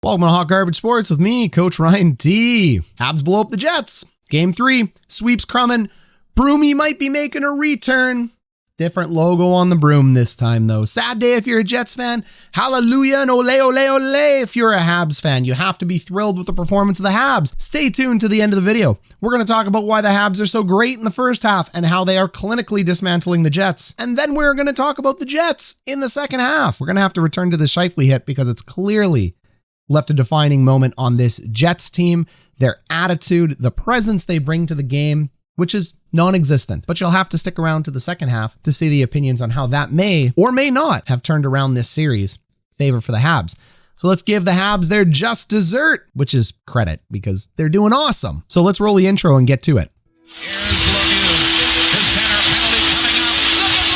Welcome to Hot Garbage Sports with me, Coach Ryan T. Habs blow up the Jets. Game 3, sweeps coming. Broomy might be making a return. Different logo on the broom this time, though. Sad day if you're a Jets fan. Hallelujah and ole, ole, ole if you're a Habs fan. You have to be thrilled with the performance of the Habs. Stay tuned to the end of the video. We're going to talk about why the Habs are so great in the first half and how they are clinically dismantling the Jets. And then we're going to talk about the Jets in the second half. We're going to have to return to the Scheifele hit because it's clearly left a defining moment on this Jets team, their attitude, the presence they bring to the game, which is non-existent. But you'll have to stick around to the second half to see the opinions on how that may or may not have turned around this series in favor for the Habs. So let's give the Habs their just dessert, which is credit because they're doing awesome. So let's roll the intro and get to it. Here's Lemieux. His center penalty coming up. Look at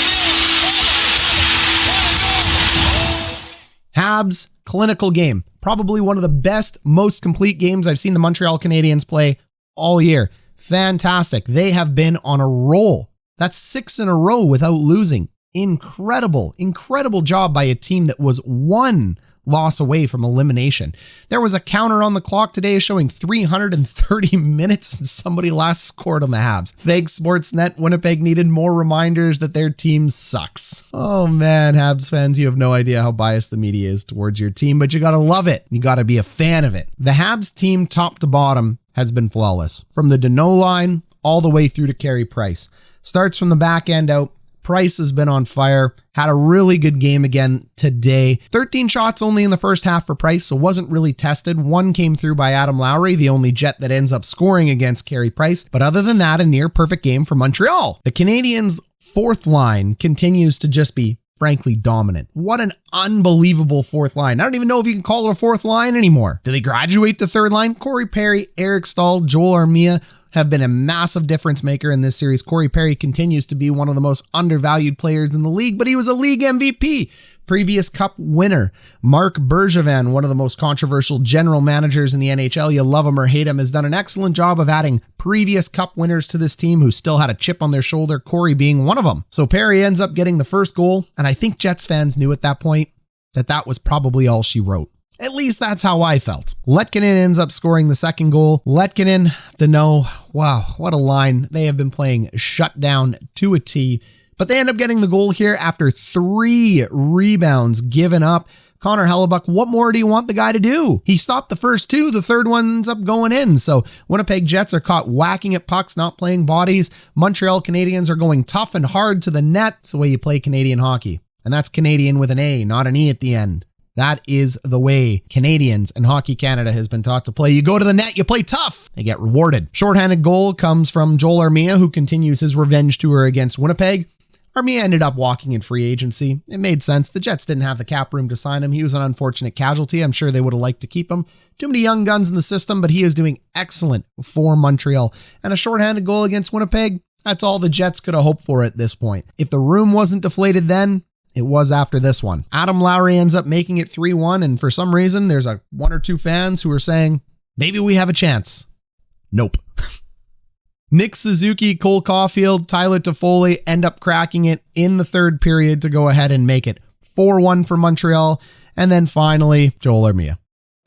Lemieux. Habs clinical game. Probably one of the best, most complete games I've seen the Montreal Canadiens play all year. Fantastic. They have been on a roll. That's 6 in a row without losing. Incredible, incredible job by a team that was one loss away from elimination. There was a counter on the clock today showing 330 minutes and somebody last scored on the Habs. Thanks, Sportsnet. Winnipeg needed more reminders that their team sucks. Oh man, Habs fans, you have no idea how biased the media is towards your team, but you gotta love it. You gotta be a fan of it. The Habs team top to bottom has been flawless. From the Danault line all the way through to Carey Price. Starts from the back end out. Price has been on fire, had a really good game again today. 13 shots only in the first half for Price, so wasn't really tested. One came through by Adam Lowry, the only Jet that ends up scoring against Carey Price. But other than that, a near perfect game for Montreal. The Canadiens' fourth line continues to just be frankly dominant. What an unbelievable fourth line. I don't even know if you can call it a fourth line anymore. Do they graduate to third line? Corey Perry, Eric Staal, Joel Armia have been a massive difference maker in this series. Corey Perry continues to be one of the most undervalued players in the league, but he was a league MVP. Previous Cup winner. Mark Bergevin, one of the most controversial general managers in the NHL, you love him or hate him, has done an excellent job of adding previous Cup winners to this team who still had a chip on their shoulder, Corey being one of them. So Perry ends up getting the first goal, and I think Jets fans knew at that point that that was probably all she wrote. At least that's how I felt. Lehkonen ends up scoring the second goal. Lehkonen, Danault, wow, what a line. They have been playing shut down to a T, but they end up getting the goal here after 3 rebounds given up. Connor Hellebuyck, what more do you want the guy to do? He stopped the first 2, the third one ends up going in. So Winnipeg Jets are caught whacking at pucks, not playing bodies. Montreal Canadiens are going tough and hard to the net. It's the way you play Canadian hockey. And that's Canadian with an A, not an E at the end. That is the way Canadians and Hockey Canada has been taught to play. You go to the net, you play tough, they get rewarded. Shorthanded goal comes from Joel Armia, who continues his revenge tour against Winnipeg. Armia ended up walking in free agency. It made sense. The Jets didn't have the cap room to sign him. He was an unfortunate casualty. I'm sure they would have liked to keep him. Too many young guns in the system, but he is doing excellent for Montreal. And a shorthanded goal against Winnipeg, that's all the Jets could have hoped for at this point. If the room wasn't deflated then, it was after this one. Adam Lowry ends up making it 3-1, and for some reason, there's a 1 or 2 fans who are saying, maybe we have a chance. Nope. Nick Suzuki, Cole Caufield, Tyler Toffoli end up cracking it in the third period to go ahead and make it 4-1 for Montreal. And then finally, Joel Armia.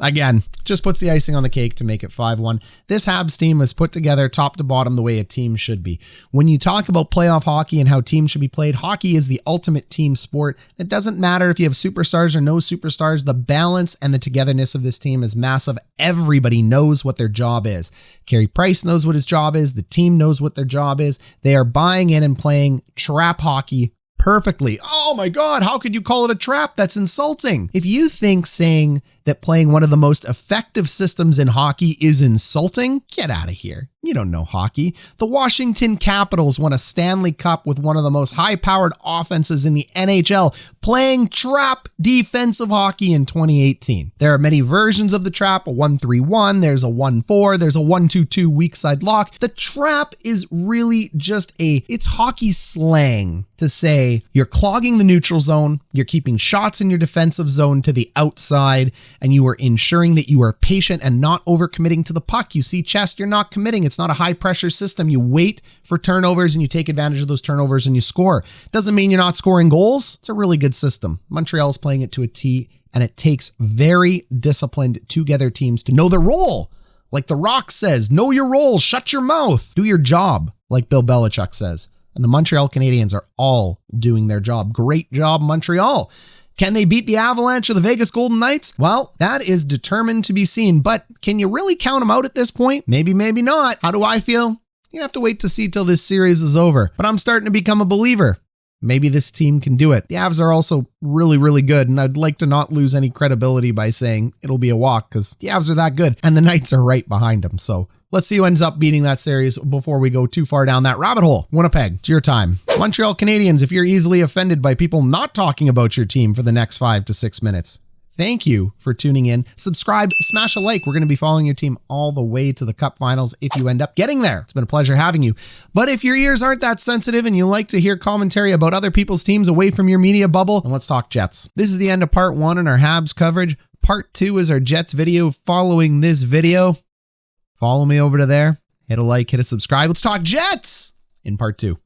Again, just puts the icing on the cake to make it 5-1. This Habs team is put together top to bottom the way a team should be. When you talk about playoff hockey and how teams should be played, hockey is the ultimate team sport. It doesn't matter if you have superstars or no superstars. The balance and the togetherness of this team is massive. Everybody knows what their job is. Carey Price knows what his job is. The team knows what their job is. They are buying in and playing trap hockey perfectly. Oh my God, how could you call it a trap? That's insulting. If you think saying that playing one of the most effective systems in hockey is insulting, get out of here. You don't know hockey. The Washington Capitals won a Stanley Cup with one of the most high-powered offenses in the NHL, playing trap defensive hockey in 2018. There are many versions of the trap, a 1-3-1, there's a 1-4, there's a 1-2-2 weak side lock. The trap is really just it's hockey slang to say you're clogging the neutral zone, you're keeping shots in your defensive zone to the outside, and you are ensuring that you are patient and not overcommitting to the puck. You see chest, you're not committing. It's It's not a high pressure system. You wait for turnovers and you take advantage of those turnovers and you score. Doesn't mean you're not scoring goals. It's a really good system. Montreal is playing it to a T, and it takes very disciplined together teams to know their role. Like The Rock says, know your role, shut your mouth, do your job, like Bill Belichick says. And the Montreal Canadiens are all doing their job. Great job, Montreal. Can they beat the Avalanche or the Vegas Golden Knights? Well, that is determined to be seen, but can you really count them out at this point? Maybe, maybe not. How do I feel? You have to wait to see till this series is over, but I'm starting to become a believer. Maybe this team can do it. The Avs are also really, really good, and I'd like to not lose any credibility by saying it'll be a walk because the Avs are that good, and the Knights are right behind them. So let's see who ends up beating that series before we go too far down that rabbit hole. Winnipeg, it's your time. Montreal Canadiens, if you're easily offended by people not talking about your team for the next 5 to 6 minutes, thank you for tuning in. Subscribe, smash a like. We're going to be following your team all the way to the Cup finals if you end up getting there. It's been a pleasure having you. But if your ears aren't that sensitive and you like to hear commentary about other people's teams away from your media bubble, then let's talk Jets. This is the end of part 1 in our Habs coverage. Part 2 is our Jets video following this video. Follow me over to there. Hit a like, hit a subscribe. Let's talk Jets in part 2.